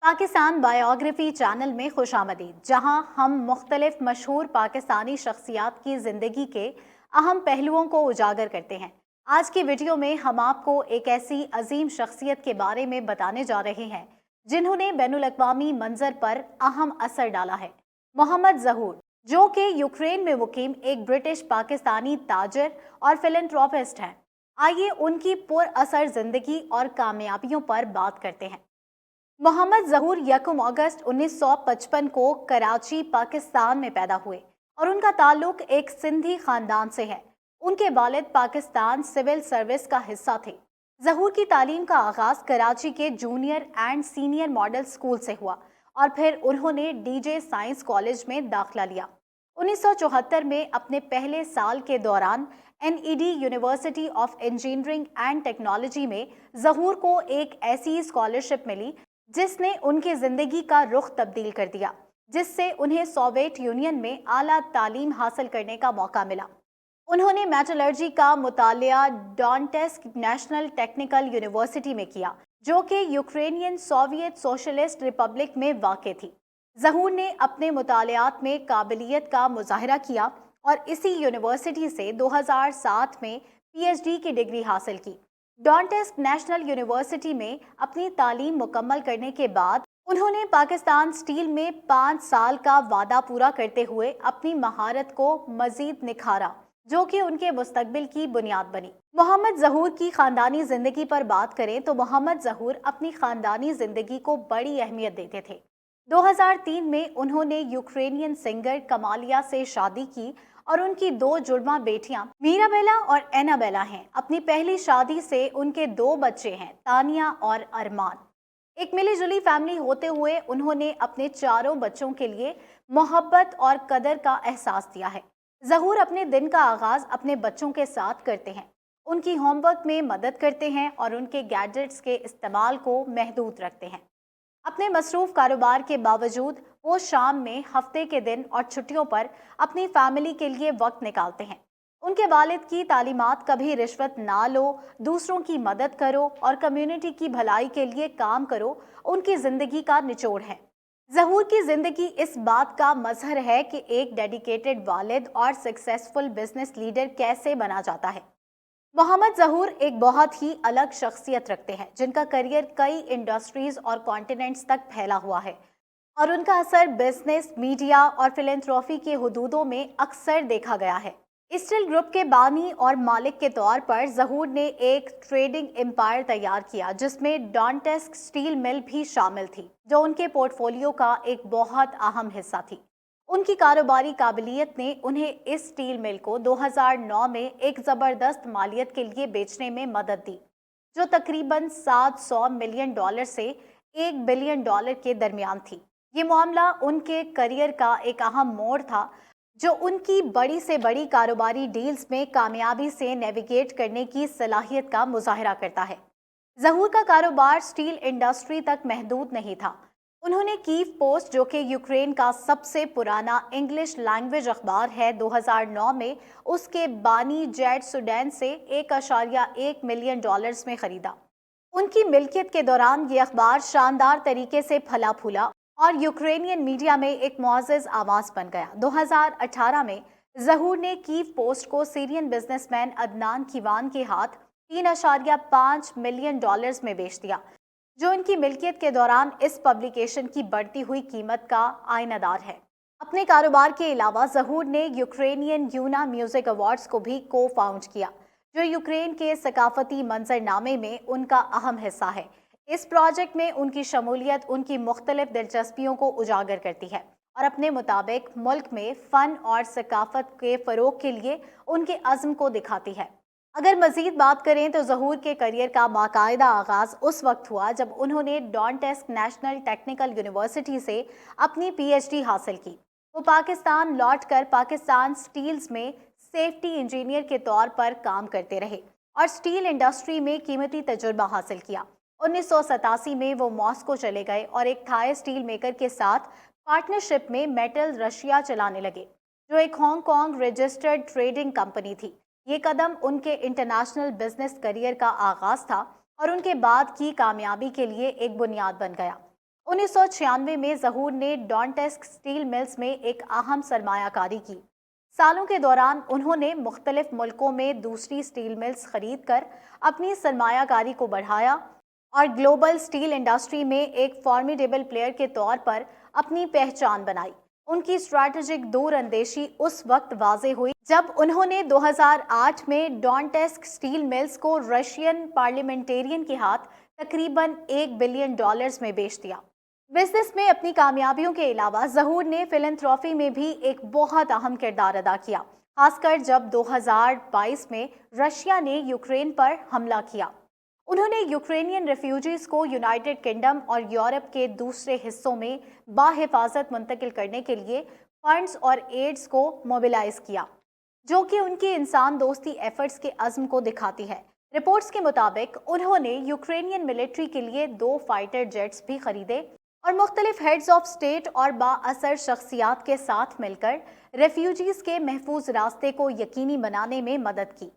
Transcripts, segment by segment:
Pakistan biography channel میں خوش آمدید، جہاں ہم مختلف مشہور پاکستانی شخصیات کی زندگی کے اہم پہلوؤں کو اجاگر کرتے ہیں۔ آج کی ویڈیو میں ہم آپ کو ایک ایسی عظیم شخصیت کے بارے میں بتانے جا رہے ہیں جنہوں نے بین الاقوامی منظر پر اہم اثر ڈالا ہے۔ محمد ظہور، جو کہ یوکرین میں مقیم ایک برٹش پاکستانی تاجر اور فلنٹروپسٹ ہیں۔ آئیے ان کی پر اثر زندگی اور کامیابیوں پر بات کرتے ہیں۔ محمد ظہور 1 اگست 1955 کو کراچی، پاکستان میں پیدا ہوئے اور ان کا تعلق ایک سندھی خاندان سے ہے۔ ان کے والد پاکستان سول سروس کا حصہ تھے۔ ظہور کی تعلیم کا آغاز کراچی کے junior and senior model school سے ہوا اور پھر انہوں نے ڈی جے سائنس کالج میں داخلہ لیا۔ 1974 میں اپنے پہلے سال کے دوران NED university of engineering and technology میں ظہور کو ایک ایسی اسکالرشپ ملی جس نے ان کی زندگی کا رخ تبدیل کر دیا، جس سے انہیں سوویت یونین میں اعلیٰ تعلیم حاصل کرنے کا موقع ملا۔ انہوں نے میٹالرجی کا مطالعہ ڈانٹسک نیشنل ٹیکنیکل یونیورسٹی میں کیا، جو کہ یوکرینین سوویت سوشلسٹ ریپبلک میں واقع تھی۔ ظہور نے اپنے مطالعات میں قابلیت کا مظاہرہ کیا اور اسی یونیورسٹی سے 2007 میں PhD کی ڈگری حاصل کی۔ ڈانٹسک نیشنل یونیورسٹی میں اپنی تعلیم مکمل کرنے کے بعد انہوں نے پاکستان اسٹیل میں 5 سال کا وعدہ پورا کرتے ہوئے اپنی مہارت کو مزید نکھارا، جو کہ ان کے مستقبل کی بنیاد بنی۔ محمد ظہور کی خاندانی زندگی پر بات کریں تو محمد ظہور اپنی خاندانی زندگی کو بڑی اہمیت دیتے تھے۔ 2003 میں انہوں نے یوکرینین سنگر کمالیا سے شادی کی اور ان کی 2 جڑواں بیٹیاں میرابیلا اور اینابیلا ہیں۔ اپنی پہلی شادی سے ان کے 2 بچے ہیں، تانیہ اور ارمان۔ ایک ملی جلی فیملی ہوتے ہوئے انہوں نے اپنے 4 بچوں کے لیے محبت اور قدر کا احساس دیا ہے۔ ظہور اپنے دن کا آغاز اپنے بچوں کے ساتھ کرتے ہیں، ان کی ہوم ورک میں مدد کرتے ہیں اور ان کے گیجٹس کے استعمال کو محدود رکھتے ہیں۔ اپنے مصروف کاروبار کے باوجود وہ شام میں ہفتے کے دن اور چھٹیوں پر اپنی فیملی کے لیے وقت نکالتے ہیں۔ ان کے والد کی تعلیمات کبھی رشوت نہ لو، دوسروں کی مدد کرو اور کمیونٹی کی بھلائی کے لیے کام کرو ان کی زندگی کا نچوڑ ہے۔ ظہور کی زندگی اس بات کا مظہر ہے کہ ایک ڈیڈیکیٹڈ والد اور سکسیسفل بزنس لیڈر کیسے بنا جاتا ہے۔ محمد ظہور ایک بہت ہی الگ شخصیت رکھتے ہیں، جن کا کریئر کئی انڈسٹریز اور کانٹیننٹس تک پھیلا ہوا ہے اور ان کا اثر بزنس، میڈیا اور فلنتھروپی کے حدودوں میں اکثر دیکھا گیا ہے۔ اسٹیل گروپ کے بانی اور مالک کے طور پر ظہور نے ایک ٹریڈنگ امپائر تیار کیا جس میں ڈانٹسک اسٹیل مل بھی شامل تھی، جو ان کے پورٹ فولیو کا ایک بہت اہم حصہ تھی۔ ان کی کاروباری قابلیت نے انہیں اس اسٹیل مل کو 2009 میں ایک زبردست مالیت کے لیے بیچنے میں مدد دی، جو تقریباً $700 ملین سے $1 بلین کے درمیان تھی۔ یہ معاملہ ان کے کریئر کا ایک اہم موڑ تھا، جو ان کی بڑی سے بڑی کاروباری ڈیلز میں کامیابی سے نیویگیٹ کرنے کی صلاحیت کا مظاہرہ کرتا ہے۔ ظہور کا کاروبار اسٹیل انڈسٹری تک محدود نہیں تھا۔ انہوں نے کیف پوسٹ، جو کہ یوکرین کا سب سے پرانا انگلش لینگویج اخبار ہے، 2009 میں اس کے بانی جیٹ سوڈین سے $1.1 ملین میں خریدا۔ ان کی ملکیت کے دوران یہ اخبار شاندار طریقے سے پھلا پھولا اور یوکرینین میڈیا میں ایک معزز آواز بن گیا۔ 2018 میں ظہور نے کیف پوسٹ کو سیرین بزنس مین عدنان کیوان کے ہاتھ $3.5 ملین میں بیچ دیا، جو ان کی ملکیت کے دوران اس پبلیکیشن کی بڑھتی ہوئی قیمت کا آئینہ دار ہے۔ اپنے کاروبار کے علاوہ ظہور نے یوکرینین یونا میوزک ایوارڈز کو بھی کو فاؤنڈ کیا، جو یوکرین کے ثقافتی منظرنامے میں ان کا اہم حصہ ہے۔ اس پروجیکٹ میں ان کی شمولیت ان کی مختلف دلچسپیوں کو اجاگر کرتی ہے اور اپنے مطابق ملک میں فن اور ثقافت کے فروغ کے لیے ان کے عزم کو دکھاتی ہے۔ اگر مزید بات کریں تو ظہور کے کریئر کا باقاعدہ آغاز اس وقت ہوا جب انہوں نے ڈانٹسک نیشنل ٹیکنیکل یونیورسٹی سے اپنی PhD حاصل کی۔ وہ پاکستان لوٹ کر پاکستان اسٹیلز میں سیفٹی انجینئر کے طور پر کام کرتے رہے اور اسٹیل انڈسٹری میں قیمتی تجربہ حاصل کیا۔ 1987 میں وہ ماسکو چلے گئے اور ایک تھائی اسٹیل میکر کے ساتھ پارٹنرشپ میں میٹل رشیا چلانے لگے، جو ایک Hong Kong registered trading company تھی۔ یہ قدم ان کے انٹرنیشنل بزنس کریئر کا آغاز تھا اور ان کے بعد کی کامیابی کے لیے ایک بنیاد بن گیا۔ 1996 में ज़हूर ने डॉन्टेस्क स्टील मिल्स में एक अहम सरमायाकारी की। सालों के दौरान उन्होंने मुख्तलिफ मुल्कों में दूसरी स्टील मिल्स खरीद कर अपनी सरमायाकारी को बढ़ाया और ग्लोबल स्टील इंडस्ट्री में एक फॉर्मिडेबल प्लेयर के तौर पर अपनी पहचान बनाई। उनकी स्ट्रैटेजिक दूरअंदेशी उस वक्त वाज़े हुई जब उन्होंने 2008 में डॉन्टेस्क स्टील मिल्स को रशियन पार्लियामेंटेरियन के हाथ तकरीबन $1 बिलियन में बेच दिया। बिजनेस में अपनी कामयाबियों के अलावा ज़हूर ने फिलैंथ्रोपी में भी एक बहुत अहम किरदार अदा किया, खासकर जब 2022 में रशिया ने यूक्रेन पर हमला किया। उन्होंने यूक्रेनियन रेफ्यूजीज को यूनाइटेड किंगडम और यूरोप के दूसरे हिस्सों में बाहिफाजत मुंतकिल करने के लिए फंड्स और एड्स को मोबिलाइज किया, जो कि उनकी इंसान दोस्ती एफर्ट्स के अज़्म को दिखाती है। रिपोर्ट्स के मुताबिक उन्होंने यूक्रेनियन मिलिट्री के लिए 2 फाइटर जेट्स भी खरीदे और मुख्तलिफ हेड्स ऑफ स्टेट और बाअसर शख्सियात के साथ मिलकर रेफ्यूजीज के महफूज रास्ते को यकीनी बनाने में मदद की।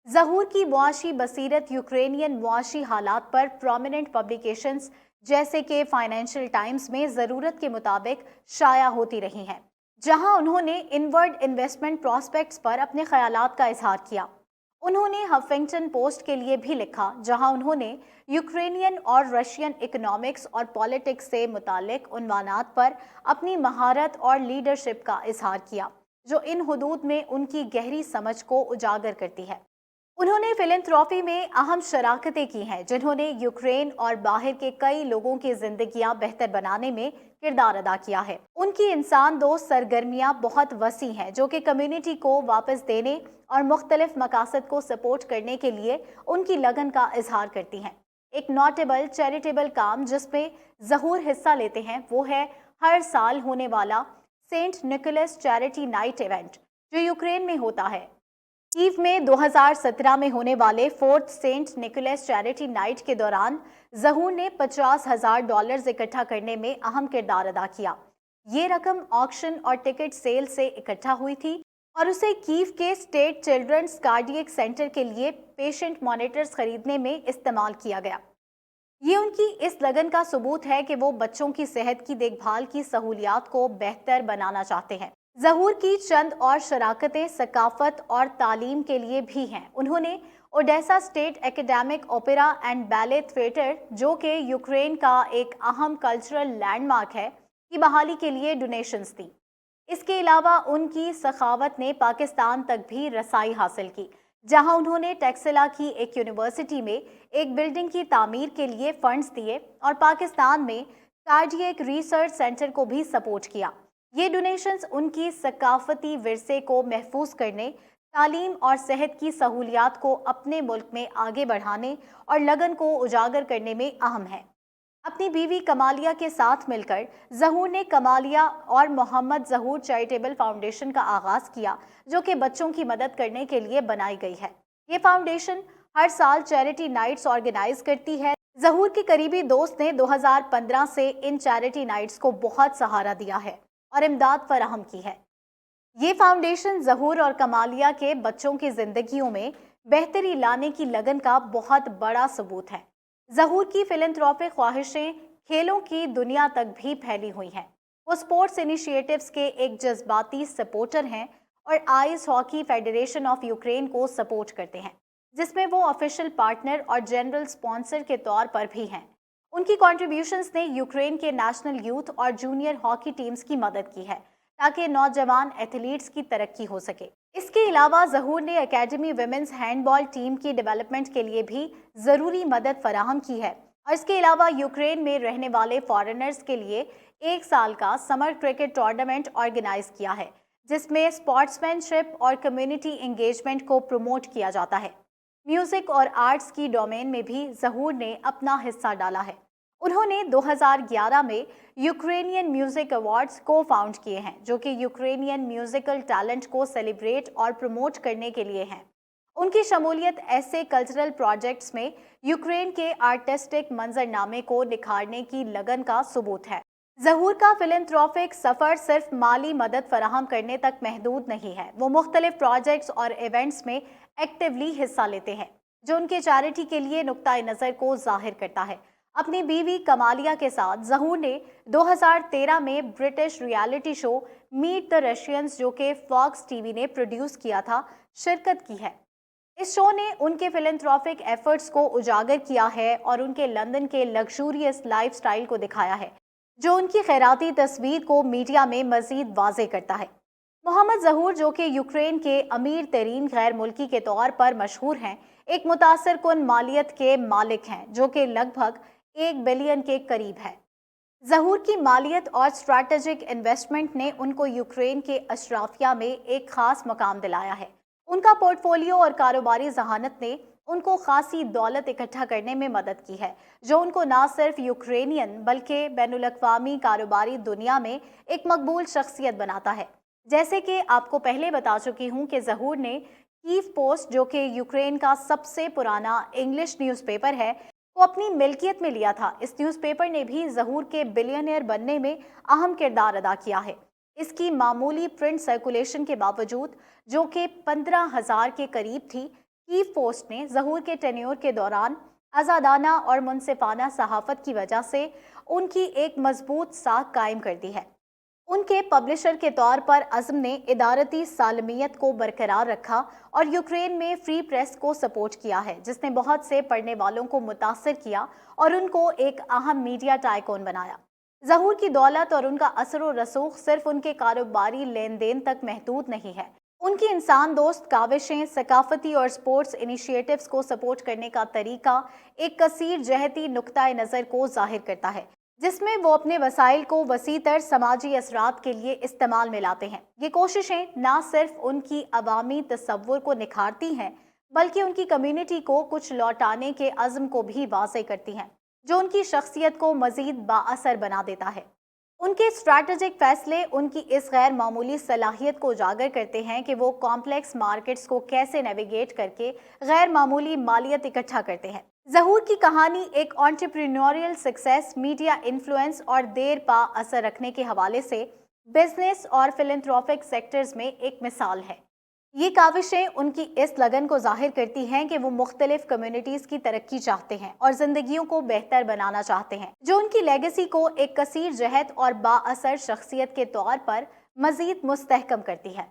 ज़हूर की मुआशी बसीरत यूक्रेनियन मुआशी हालात पर प्रोमिनेंट पब्लिकेशंस जैसे कि फाइनेंशियल टाइम्स में ज़रूरत के मुताबिक शाया होती रही हैं, जहां उन्होंने इनवर्ड इन्वेस्टमेंट प्रॉस्पेक्ट्स पर अपने ख्यालात का इजहार किया। उन्होंने हफिंगटन पोस्ट के लिए भी लिखा, जहां उन्होंने यूक्रेनियन और रशियन इकोनॉमिक्स और पॉलिटिक्स से मुतालिक उन्वानात पर अपनी महारत और लीडरशिप का इजहार किया, जो इन हुदूद में उनकी गहरी समझ को उजागर करती है। उन्होंने फिलैंथ्रोपी में अहम शराकतें की हैं, जिन्होंने यूक्रेन और बाहर के कई लोगों की जिंदगियां बेहतर बनाने में किरदार अदा किया है। उनकी इंसान दोस्त सरगर्मियां बहुत वसी हैं, जो कि कम्युनिटी को वापस देने और मुख्तलिफ मकासद को सपोर्ट करने के लिए उनकी लगन का इजहार करती हैं। एक नोटेबल चैरिटेबल काम जिसमें ज़हूर हिस्सा लेते हैं वो है हर साल होने वाला Saint Nicholas charity night event, जो यूक्रेन में होता है। कीव में 2017 में होने वाले 4th Saint Nicholas charity night के दौरान ज़हूर ने $50,000 इकट्ठा करने में अहम किरदार अदा किया। ये रकम ऑक्शन और टिकट सेल से इकट्ठा हुई थी और उसे कीव के स्टेट चिल्ड्रंस कार्डियक सेंटर के लिए पेशेंट मॉनिटर्स खरीदने में इस्तेमाल किया गया। ये उनकी इस लगन का सबूत है कि वो बच्चों की सेहत की देखभाल की सहूलियात को बेहतर बनाना चाहते हैं। ज़हूर की चंद और शराकतें सकाफत और तालीम के लिए भी हैं। उन्होंने Odesa state academic opera and ballet theatre, जो कि यूक्रेन का एक अहम कल्चरल लैंडमार्क है, की बहाली के लिए डोनेशंस दी। इसके अलावा उनकी सखावत ने पाकिस्तान तक भी रसाई हासिल की, जहां उन्होंने टेक्सला की एक यूनिवर्सिटी में एक बिल्डिंग की तामीर के लिए फंड्स दिए और पाकिस्तान में कार्डियक रिसर्च सेंटर को भी सपोर्ट किया। ये डोनेशंस उनकी सकाफती विरसे को महफूज करने, तालीम और सेहत की सहूलियात को अपने मुल्क में आगे बढ़ाने और लगन को उजागर करने में अहम है। अपनी बीवी कमालिया के साथ मिलकर ज़हूर ने कमालिया और मोहम्मद ज़हूर चैरिटेबल फाउंडेशन का आगाज़ किया, जो कि बच्चों की मदद करने के लिए बनाई गई है। ये फाउंडेशन हर साल चैरिटी नाइट्स ऑर्गेनाइज करती है। ज़हूर के करीबी दोस्त ने 2015 से इन चैरिटी नाइट्स को बहुत सहारा दिया है और इमदाद फराहम की है। ये फाउंडेशन ज़हूर और कमालिया के बच्चों की जिंदगियों में बेहतरी लाने की लगन का बहुत बड़ा सबूत है। ज़हूर की फिलैंथ्रोपिक ख्वाहिशें खेलों की दुनिया तक भी फैली हुई हैं। वो स्पोर्ट्स इनिशिएटिव्स के एक जज्बाती सपोर्टर हैं और ice hockey federation of Ukraine को सपोर्ट करते हैं, जिसमें वो ऑफिशियल पार्टनर और जनरल स्पॉन्सर के तौर पर भी हैं। उनकी कॉन्ट्रीब्यूशंस ने यूक्रेन के नेशनल यूथ और जूनियर हॉकी टीम्स की मदद की है, ताकि नौजवान एथलीट्स की तरक्की हो सके। इसके अलावा ज़हूर ने एकेडमी विमेंस हैंडबॉल टीम की डेवलपमेंट के लिए भी ज़रूरी मदद फराहम की है और इसके अलावा यूक्रेन में रहने वाले फॉरेनर्स के लिए 1 साल का समर क्रिकेट टूर्नामेंट ऑर्गेनाइज किया है, जिसमें स्पोर्ट्समैनशिप और कम्युनिटी एंगेजमेंट को प्रमोट किया जाता है। म्यूज़िक और आर्ट्स की डोमेन में भी ज़हूर ने अपना हिस्सा डाला है। उन्होंने 2011 में यूक्रेनियन म्यूजिक अवार्ड्स को फाउंड किए हैं, जो कि यूक्रेनियन म्यूजिकल टैलेंट को सेलिब्रेट और प्रमोट करने के लिए हैं। उनकी शमूलियत ऐसे कल्चरल प्रोजेक्ट्स में यूक्रेन के आर्टिस्टिक मंजरनामे को निखारने की लगन का सबूत है। ज़हूर का फिलैंथ्रोपिक सफ़र सिर्फ माली मदद फराहम करने तक महदूद नहीं है। वो मुख्तलिफ प्रोजेक्ट्स और इवेंट्स में एक्टिवली हिस्सा लेते हैं, जो उनके चैरिटी के लिए नुक्ता नज़र को जाहिर करता है। अपनी बीवी कमालिया के साथ ज़हूर ने 2013 में British reality show Meet the Russians, जो कि फॉक्स टीवी ने प्रोड्यूस किया था, शिरकत की है। इस शो ने उनके फिलैंथ्रोपिक एफर्ट्स को उजागर किया है और उनके लंदन के लग्जूरियस लाइफस्टाइल को दिखाया है, जो उनकी खैराती तस्वीर को मीडिया में मजीद वाज़ेह करता है। मोहम्मद ज़हूर, जो कि यूक्रेन के अमीर तरीन गैर मुल्की के तौर पर मशहूर हैं, एक मुतासर कुन मालियत के मालिक हैं, जो कि लगभग 1 बिलियन के करीब है। ज़हूर की मालियत और स्ट्रैटेजिक इन्वेस्टमेंट ने उनको यूक्रेन के अशराफिया में एक खास मकाम दिलाया है। उनका पोर्टफोलियो और कारोबारी जहानत ने उनको खासी दौलत इकट्ठा करने में मदद की है, जो उनको न सिर्फ यूक्रेनियन बल्कि बैनुल-अक़वामी कारोबारी दुनिया में एक मकबूल शख्सियत बनाता है। जैसे कि आपको पहले बता चुकी हूँ कि ज़हूर ने कीव पोस्ट, जो कि यूक्रेन का सबसे पुराना इंग्लिश न्यूज़पेपर है, को अपनी मिल्कियत में लिया था। इस न्यूज़पेपर ने भी ज़हूर के बिलियनियर बनने में अहम किरदार अदा किया है। इसकी मामूली प्रिंट सर्कुलेशन के बावजूद, जो कि 15,000 के करीब थी, कीव पोस्ट ने ज़हूर के टेन्योर के दौरान आज़ादाना और मुनसिफाना सहाफ़त की वजह से उनकी एक मजबूत साख कायम कर दी है। उनके पब्लिशर के तौर पर अज़म ने इदारती सालमियत को बरकरार रखा और यूक्रेन में फ्री प्रेस को सपोर्ट किया है, जिसने बहुत से पढ़ने वालों को मुतासर किया और उनको एक अहम मीडिया टाइकून बनाया। ज़हूर की दौलत और उनका असर व रसूख सिर्फ उनके कारोबारी लेन देन तक महदूद नहीं है। उनकी इंसान दोस्त काविशें, सकाफती और स्पोर्ट्स इनिशिएटिव्स को सपोर्ट करने का तरीका एक कसीर जहती नुक्ता नज़र को जाहिर करता है, जिसमें वो अपने वसाइल को वसीतर समाजी असरात के लिए इस्तेमाल में लाते हैं। ये कोशिशें ना सिर्फ उनकी अवामी तसव्वुर को निखारती हैं, बल्कि उनकी कम्युनिटी को कुछ लौटाने के अज़्म को भी वाज़ेह करती हैं, जो उनकी शख्सियत को मज़ीद बाअसर बना देता है। उनके स्ट्रैटेजिक फैसले उनकी इस गैर मामूली सलाहियत को उजागर करते हैं कि वो कॉम्प्लेक्स मार्केट्स को कैसे नेविगेट करके गैर मामूली मालियत इकट्ठा करते हैं। ज़हूर की कहानी एक एंटरप्रेन्योरियल सक्सेस, मीडिया इन्फ्लुएंस और देर पा असर रखने के हवाले से बिजनेस और फिलैंथ्रोपिक सेक्टर्स में एक मिसाल है। ये काविशें उनकी इस लगन को जाहिर करती हैं कि वो मुख्तलिफ कम्युनिटीज़ की तरक्की चाहते हैं और ज़िंदगियों को बेहतर बनाना चाहते हैं, जो उनकी लेगेसी को एक कसीर जहत और बाअसर शख्सियत के तौर पर मज़ीद मुस्तहकम करती है।